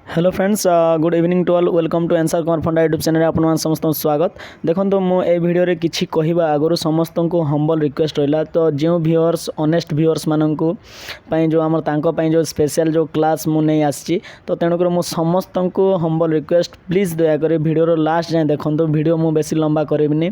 Hello friends, good evening to all. Welcome to answer Kumar funda YouTube channel आपन समस्त स्वागत। देखो मु ए वीडियो रे किछि कहिबा आगु समस्त को हम्बल रिक्वेस्ट रहिला। तो जो व्यूअर्स ऑनेस्ट व्यूअर्स माननकु पई जो हमर तांको पई जो स्पेशल जो क्लास मु नै आछि, तो तेणुकर मु समस्त को हम्बल रिक्वेस्ट प्लीज दया करे वीडियो रो लास्ट जाए देखंतु। वीडियो मु बेसी लंबा करेबिनी,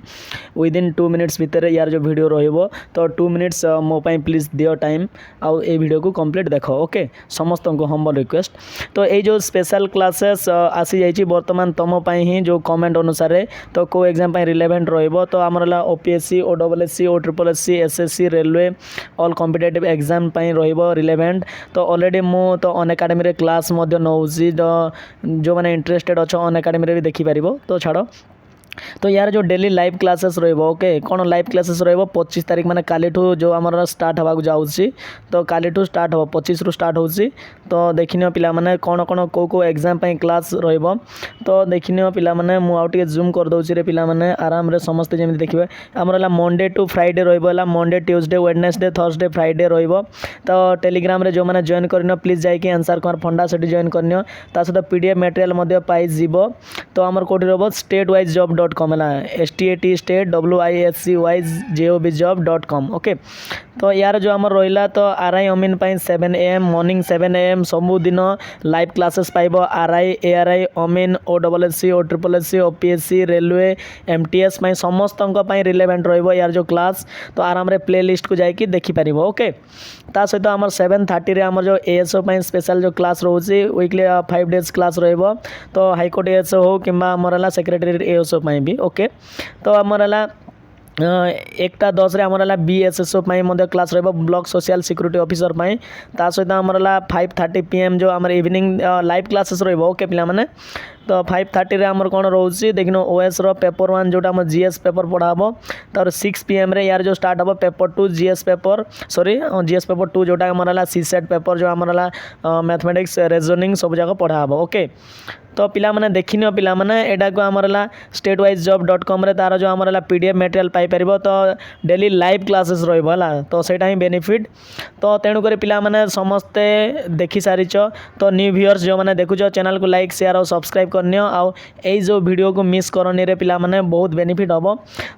विदिन 2 मिनिट्स भितर यार जो वीडियो रहइबो, तो 2 मिनिट्स मो पई प्लीज दियो टाइम आउ ए वीडियो को कंप्लीट देखो। ओके, समस्त को हम्बल रिक्वेस्ट। तो ए जो स्पेशल क्लासेस आसी जाइए बर्तमान तुम ही जो कमेंट अनुसार, तो को एग्जाम रिलेवेंट रहिबो। तो आमर ओपीएससी, ओडब्ल्यूएससी, ओट्रिपलएससी, SSC, railway all competitive exam रहिबो रिलेवेंट। तो ऑलरेडी मु तो अनएकाडेमी रे क्लास मध्य नौसी, जो माने इंटरेस्टेड अच्छा अनएकाडेमी रे भी देखि पारिबो। तो छाड़ो, तो यार जो डेली लाइव क्लासेस रहिबो। ओके, कौन लाइव क्लासेस रहिबो 25 तारीख माने काली ठू जो आमर स्टार्ट हवा जाउछि। तो काली ठू स्टार्ट हो 25 रु स्टार्ट होछि। तो देखिनियो पिला माने कौन कौन को एग्जाम पई क्लास रहिबो। तो देखिनियो पिला माने मु आउट के जूम कर दउछि रे पिला माने आराम रे समस्त जेमि देखिबे। आमरला मंडे टू फ्राइडे रहिबो, ला Monday, Tuesday, Wednesday, Thursday, Friday रहिबो। तो टेलीग्राम रे जो माने जॉइन करनियो प्लीज जाई कि आंसर कुमार फंडा सेठी जॉइन करनियो। ता सहित पीडीएफ मटेरियल मध्ये पाई जिवो। तो आमर कोठी रहबो statewisejob.com है, STATwisejob.com। ओके, तो यार जो आमर रहिला, तो आरआई अमीन पाई 7 AM मॉर्निंग 7 AM सबु दिन लाइव क्लासेस पाइबो। आरआई, एआरआई, अमीन, OWSSC, O triple S C, OPSC, railway, MTS पाई समस्त पाई रिलेवेंट रहिबो यार जो क्लास। तो आराम रे प्ले लिस्ट को जाइए देखि पारिबो। ओके, ता सहित आमर 7:30 रे आमर जो एएसओ पाई स्पेशल जो क्लास रोची वीकली 5 डेज क्लास रहिबो। तो हाईकोर्ट एएसओ हो किंबा आमरला सेक्रेटरी एएसओ पाई भी। ओके, तो आमरला 1:10 रे आमरला बीएसएसओ पाई मध्ये क्लास रहबो, ब्लॉक सोशल सिक्योरिटी ऑफिसर पाई। ता सहित आमरला 5:30 PM जो आमर इवनिंग लाइव क्लासेस रहबो। ओके पिला माने, तो 5:30 रे आमर कोन रोची देखिनो ओएस रो पेपर 1 जोटा हम जीएस पेपर पढाबो। तर 6 PM रे यार जो स्टार्ट हबो paper 2 GS paper, sorry GS paper 2 जोटा हमरला सीसेट पेपर जो हमरला मैथमेटिक्स, रीजनिंग सब जगह पढाबो। ओके, तो पिला माने देखिनियो पिला माने एडा को हमरला statewisejob.com रे तार जो हमरला पीडीएफ मटेरियल पाई परिबो। तो डेली लाइव क्लासेस रहइबो हला, तो सेटा ही बेनिफिट। तो तेणु करे पिला माने समस्ते देखि सारिचो। तो न्यू व्यूअर्स जो माने देखुचो चैनल को लाइक, शेयर और सब्सक्राइब करनियो। आउ एई जो वीडियो को मिस करनी रे पिला माने बहुत बेनिफिट हबो।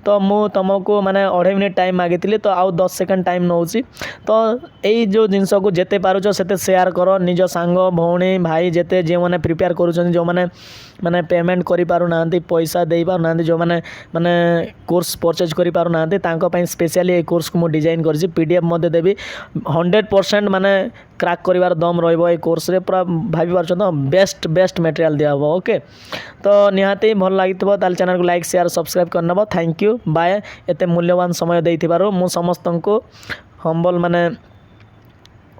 तो मु तुमको माने 2.5 मिनिट टाइम मागितली, तो आउ 10 सेकंड टाइम नउची। तो एई जो जिंस को जेते पारुचो सेते शेयर करो निज सांग, भौणी, भाई जेते जे माने प्रिपेयर करूछन, जो माने पेमेंट करि पारु नांती, पैसा देई पारु नांती, जो माने कोर्स परचेज करि पारु नांती, तांको पई स्पेशली ए कोर्स को मु डिजाइन करछि। पीडीएफ मध्ये देबी 100% माने क्रैक करिवार दम रहइबो ए कोर्स रे। पूरा भाबी पारछो तो बेस्ट मटेरियल दिया हबो। ओके, तो निहाती भल लागितबो ताल चैनल को लाइक, शेयर, सब्सक्राइब करनबो। Thank you, bye. एते मूल्यवान समय देइथिबारो मु समस्त को हम्बल माने।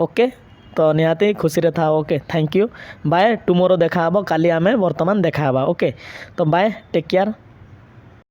ओके, तो निहाती खुशी रे था। Okay, thank you, bye. Tomorrow देखा हबो, काली आमे वर्तमान देखा हबा। ओके, तो बाय, टेक केयर।